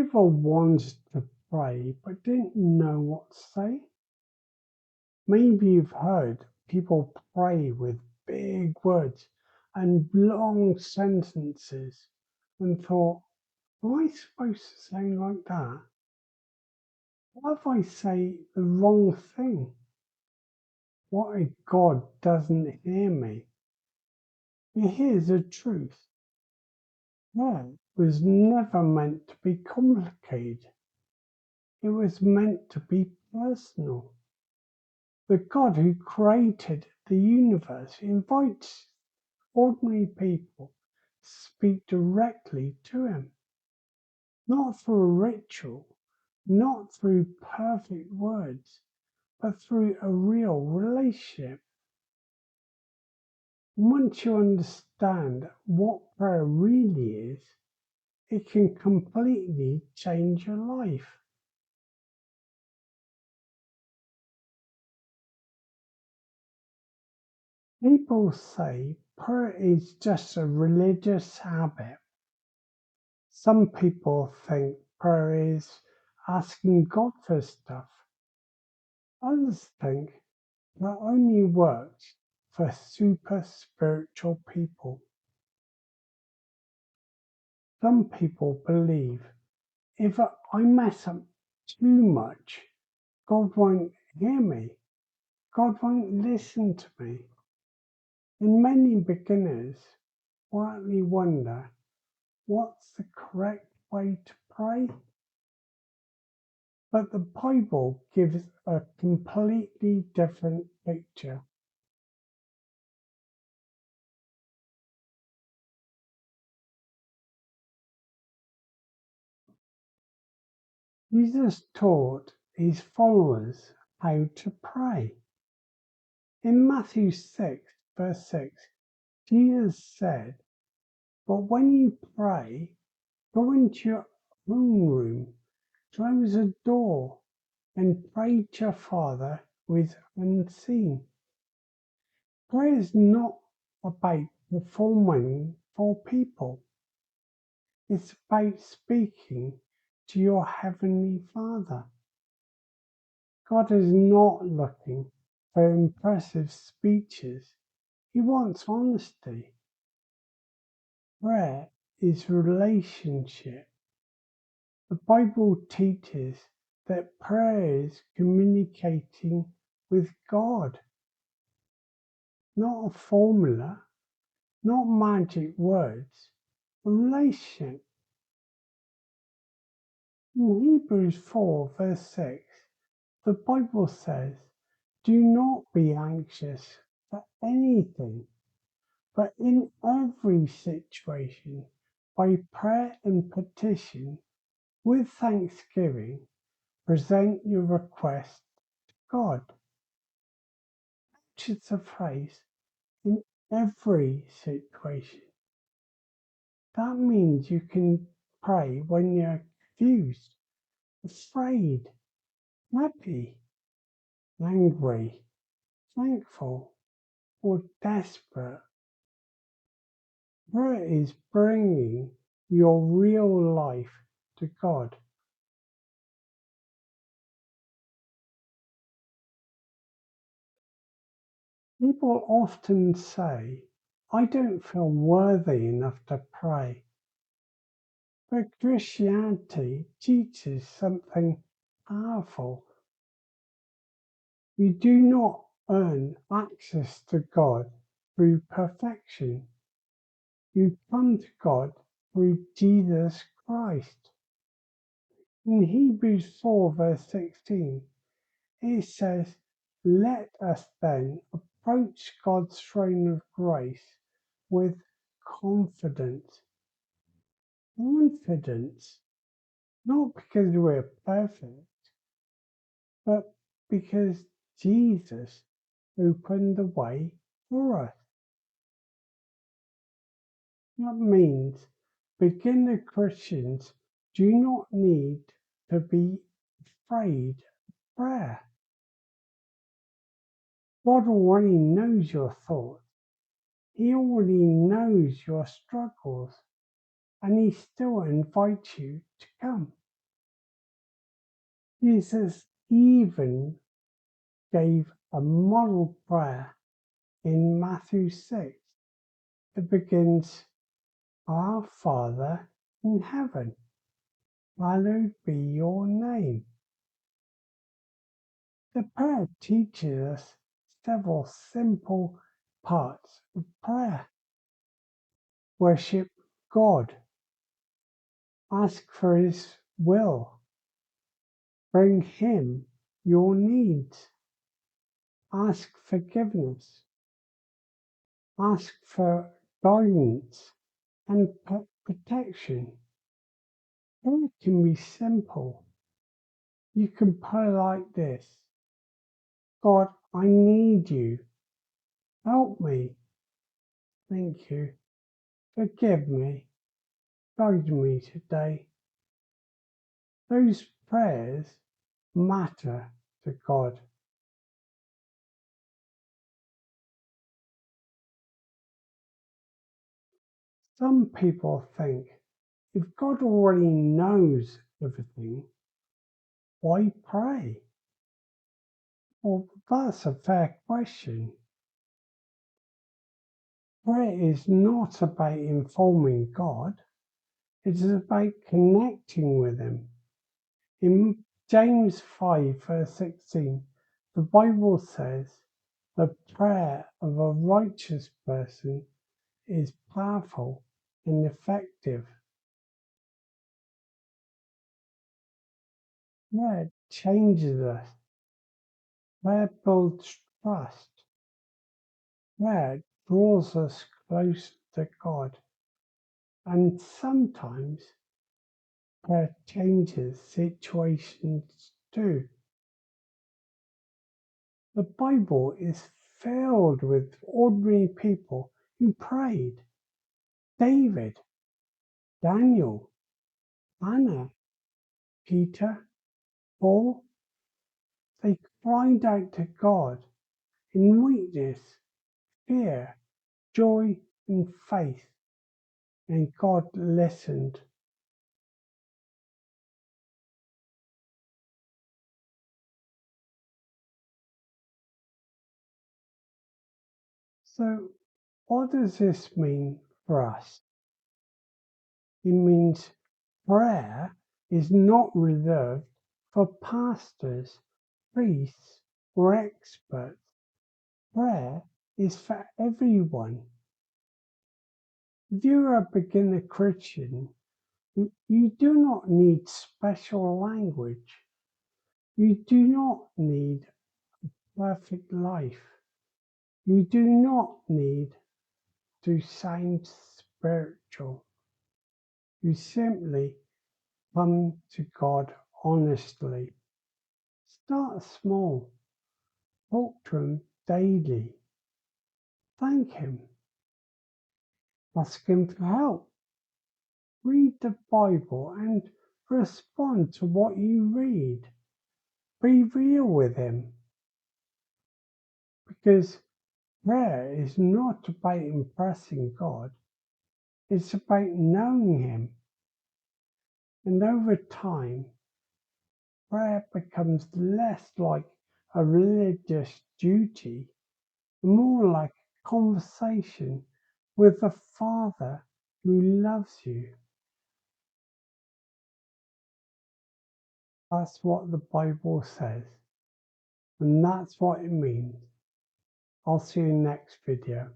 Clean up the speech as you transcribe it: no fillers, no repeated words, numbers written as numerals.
ever wanted to pray but didn't know what to say? Maybe you've heard people pray with big words and long sentences and thought, am I supposed to say like that? What if I say the wrong thing? What if God doesn't hear me? But here's the truth. Prayer was never meant to be complicated. It was meant to be personal. The God who created the universe invites ordinary people to speak directly to him, not through a ritual, not through perfect words, but through a real relationship. Once you understand what prayer really is, it can completely change your life. People say prayer is just a religious habit. Some people think prayer is asking God for stuff. Others think that only works for super spiritual people. Some people believe if I mess up too much, God won't hear me. God won't listen to me. And many beginners quietly wonder, what's the correct way to pray? But the Bible gives a completely different picture. Jesus taught his followers how to pray. In Matthew 6, verse 6, Jesus said, but when you pray, go into your own room, close the door, and pray to your Father who is unseen. Prayer is not about performing for people. It's about speaking to your Heavenly Father. God is not looking for impressive speeches. He wants honesty. Prayer is relationship. The Bible teaches that prayer is communicating with God, not a formula, not magic words, a relationship. In Hebrews 4, verse 6, the Bible says, do not be anxious for anything, but in every situation, by prayer and petition, with thanksgiving, present your request to God. Which is the phrase, in every situation. That means you can pray when you're confused, afraid, happy, angry, thankful, or desperate. Prayer is bringing your real life to God. People often say, I don't feel worthy enough to pray. But Christianity teaches something powerful. You do not earn access to God through perfection. You come to God through Jesus Christ. In Hebrews 4 verse 16, it says, let us then approach God's throne of grace with confidence. Confidence, not because we're perfect, but because Jesus opened the way for us. That means beginner Christians do not need to be afraid of prayer. God already knows your thoughts. He already knows your struggles, and He still invites you to come. Jesus even gave a model prayer in Matthew 6. It begins, Our Father in heaven, hallowed be your name. The prayer teaches us several simple parts of prayer. Worship God. Ask for His will. Bring Him your needs. Ask forgiveness. Ask for guidance and protection. Prayer can be simple. You can pray like this. God, I need you. Help me. Thank you. Forgive me. Guide me today. Those prayers matter to God. Some people think if God already knows everything, why pray? Well, that's a fair question. Prayer is not about informing God, it is about connecting with Him. In James 5, verse 16, the Bible says, the prayer of a righteous person is powerful and effective. Prayer changes us. Prayer builds trust. Prayer draws us close to God. And sometimes prayer changes situations too. The Bible is filled with ordinary people who prayed. David, Daniel, Anna, Peter, Paul, they cried out to God in weakness, fear, joy, and faith, and God listened. So, what does this mean for us? It means prayer is not reserved for pastors, priests, or experts. Prayer is for everyone. If you're a beginner Christian, you do not need special language. You do not need perfect life. You do not need to sound spiritual. You simply come to God honestly. Start small. Talk to Him daily. Thank Him. Ask Him for help. Read the Bible and respond to what you read. Be real with Him. Because prayer is not about impressing God, it's about knowing Him. And over time, prayer becomes less like a religious duty, more like a conversation with the Father who loves you. That's what the Bible says, and that's what it means. I'll see you next video.